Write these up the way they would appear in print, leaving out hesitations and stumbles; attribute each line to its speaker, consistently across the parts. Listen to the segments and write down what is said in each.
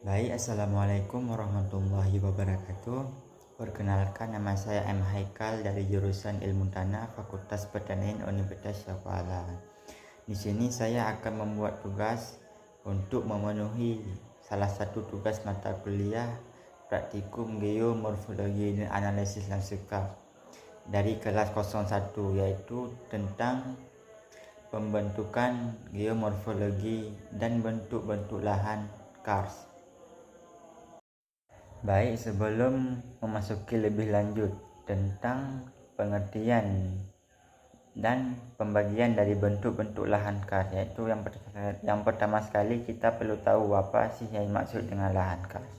Speaker 1: Baik, Assalamualaikum warahmatullahi wabarakatuh. Perkenalkan, nama saya M. Haikal dari jurusan Ilmu Tanah Fakultas Pertanian Universitas Syafala. Di sini saya akan membuat tugas untuk memenuhi salah satu tugas mata kuliah praktikum geomorfologi dan analisis lanskap dari kelas 01, yaitu tentang pembentukan geomorfologi dan bentuk-bentuk lahan karst. Baik, sebelum memasuki lebih lanjut tentang pengertian dan pembagian dari bentuk-bentuk lahan karst, yaitu yang pertama sekali kita perlu tahu apa sih yang dimaksud dengan lahan karst.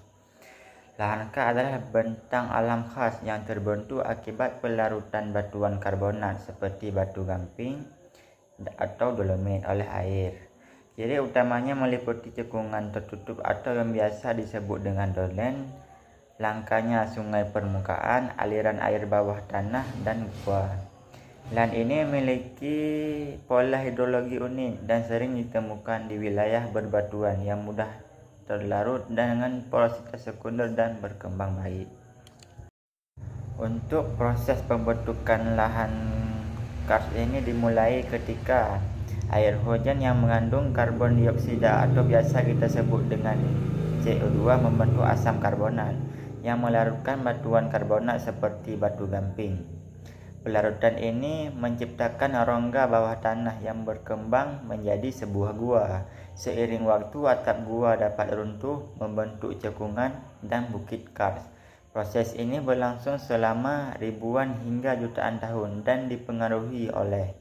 Speaker 1: Lahan karst adalah bentang alam khas yang terbentuk akibat pelarutan batuan karbonat seperti batu gamping atau dolomit oleh air. Ciri utamanya meliputi cekungan tertutup atau yang biasa disebut dengan dolen, langkahnya sungai permukaan, aliran air bawah tanah, dan gua. Lahan ini memiliki pola hidrologi unik dan sering ditemukan di wilayah berbatuan yang mudah terlarut dengan porositas sekunder dan berkembang baik. Untuk proses pembentukan lahan karst ini dimulai ketika air hujan yang mengandung karbon dioksida atau biasa kita sebut dengan CO2 membentuk asam karbonat yang melarutkan batuan karbonat seperti batu gamping. Pelarutan ini menciptakan rongga bawah tanah yang berkembang menjadi sebuah gua. Seiring waktu, atap gua dapat runtuh membentuk cekungan dan bukit karst. Proses ini berlangsung selama ribuan hingga jutaan tahun dan dipengaruhi oleh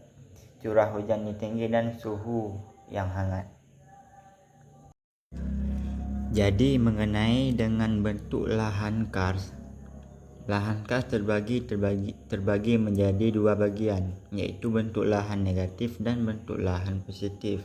Speaker 1: curah hujan yang tinggi dan suhu yang hangat. Jadi mengenai dengan bentuk lahan karst terbagi menjadi dua bagian, yaitu bentuk lahan negatif dan bentuk lahan positif.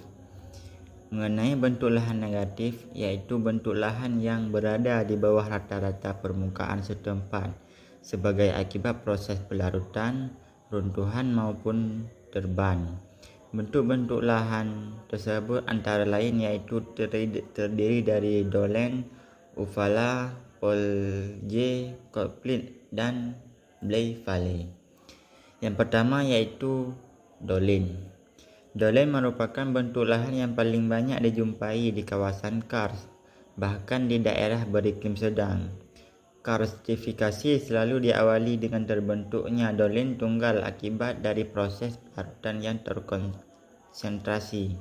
Speaker 1: Mengenai bentuk lahan negatif, yaitu bentuk lahan yang berada di bawah rata-rata permukaan setempat sebagai akibat proses pelarutan, runtuhan maupun terban. Bentuk-bentuk lahan tersebut antara lain yaitu terdiri dari dolen, ufala, polje, koplit, dan blay valley. Yang pertama yaitu dolen. Dolen merupakan bentuk lahan yang paling banyak dijumpai di kawasan karst, bahkan di daerah beriklim sedang. Karstifikasi selalu diawali dengan terbentuknya dolen tunggal akibat dari proses pelarutan yang terkonsentrasi.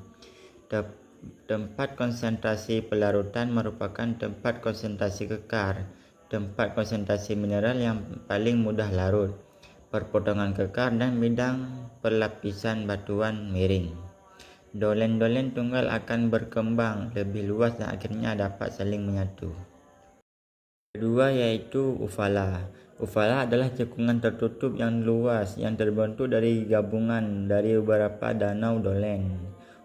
Speaker 1: Tempat konsentrasi pelarutan merupakan tempat konsentrasi kekar, tempat konsentrasi mineral yang paling mudah larut, perpotongan kekar, dan bidang perlapisan batuan miring. Dolen-dolen tunggal akan berkembang lebih luas dan akhirnya dapat saling menyatu. Kedua yaitu ufala. Ufala adalah cekungan tertutup yang luas yang terbentuk dari gabungan dari beberapa danau dolen.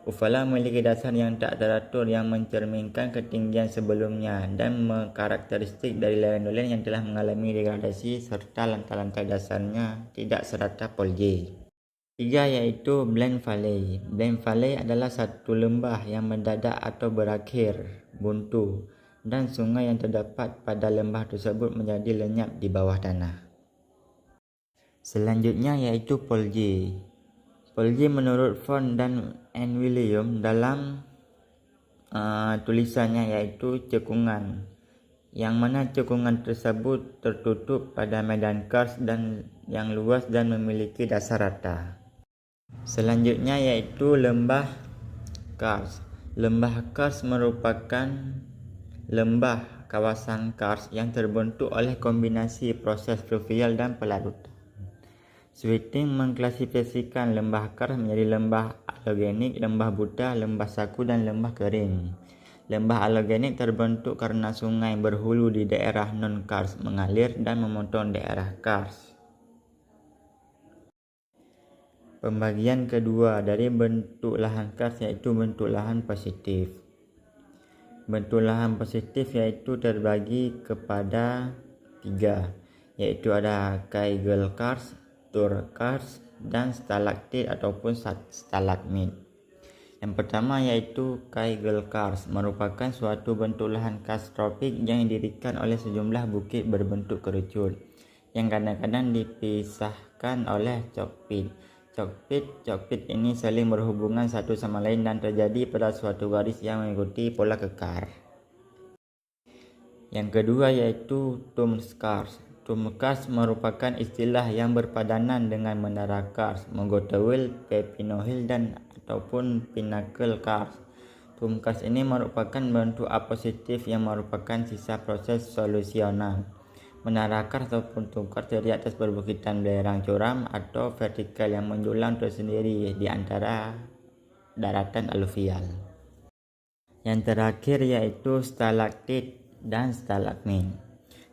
Speaker 1: Ufala memiliki dasar yang tak teratur yang mencerminkan ketinggian sebelumnya dan karakteristik dari lereng dolen yang telah mengalami degradasi serta lantai-lantai dasarnya tidak serata polje. Tiga yaitu Bland Valley. Bland Valley adalah satu lembah yang mendadak atau berakhir buntu, dan sungai yang terdapat pada lembah tersebut menjadi lenyap di bawah tanah. Selanjutnya yaitu polje. Polje menurut Font dan N. William dalam tulisannya yaitu cekungan, yang mana cekungan tersebut tertutup pada medan karst dan yang luas dan memiliki dasar rata. Selanjutnya yaitu lembah karst. Lembah karst merupakan lembah kawasan karst yang terbentuk oleh kombinasi proses fluvial dan pelarutan. Sweeting mengklasifikasikan lembah karst menjadi lembah alogenik, lembah buta, lembah saku, dan lembah kering. Lembah alogenik terbentuk karena sungai berhulu di daerah non-karst mengalir dan memotong daerah karst. Pembagian kedua dari bentuk lahan karst yaitu bentuk lahan positif. Bentuk lahan positif yaitu terbagi kepada tiga, yaitu ada Kegel karst, Tur karst, dan stalaktit ataupun stalagmit. Yang pertama yaitu Kegel Karst, merupakan suatu bentuk lahan karst tropik yang didirikan oleh sejumlah bukit berbentuk kerucut yang kadang-kadang dipisahkan oleh chalk pit ini saling berhubungan satu sama lain dan terjadi pada suatu garis yang mengikuti pola kekar. Yang kedua yaitu Turmskarst. Turmskarst merupakan istilah yang berpadanan dengan menara karst, Mogotewil, Pepinohill dan ataupun Pinnacle Karst. Turmskarst ini merupakan bentuk A positif yang merupakan sisa proses solusional. Menara karst ataupun Turmskarst terdiri atas perbukitan belerang curam atau vertikal yang menjulang tersendiri di antara daratan aluvial. Yang terakhir yaitu stalaktit dan stalagmit.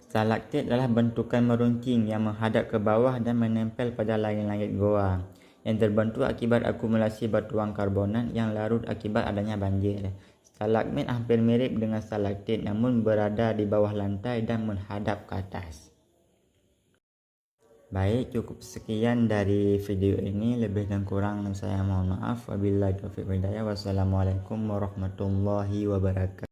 Speaker 1: Stalaktit adalah bentukan meruncing yang menghadap ke bawah dan menempel pada langit-langit goa yang terbentuk akibat akumulasi batuan karbonat yang larut akibat adanya banjir. Stalagmit hampir mirip dengan stalaktit namun berada di bawah lantai dan menghadap ke atas. Baik, cukup sekian dari video ini. Lebih dan kurang saya mohon maaf. Wabillahi taufiq wal hidayah. Wassalamualaikum warahmatullahi wabarakatuh.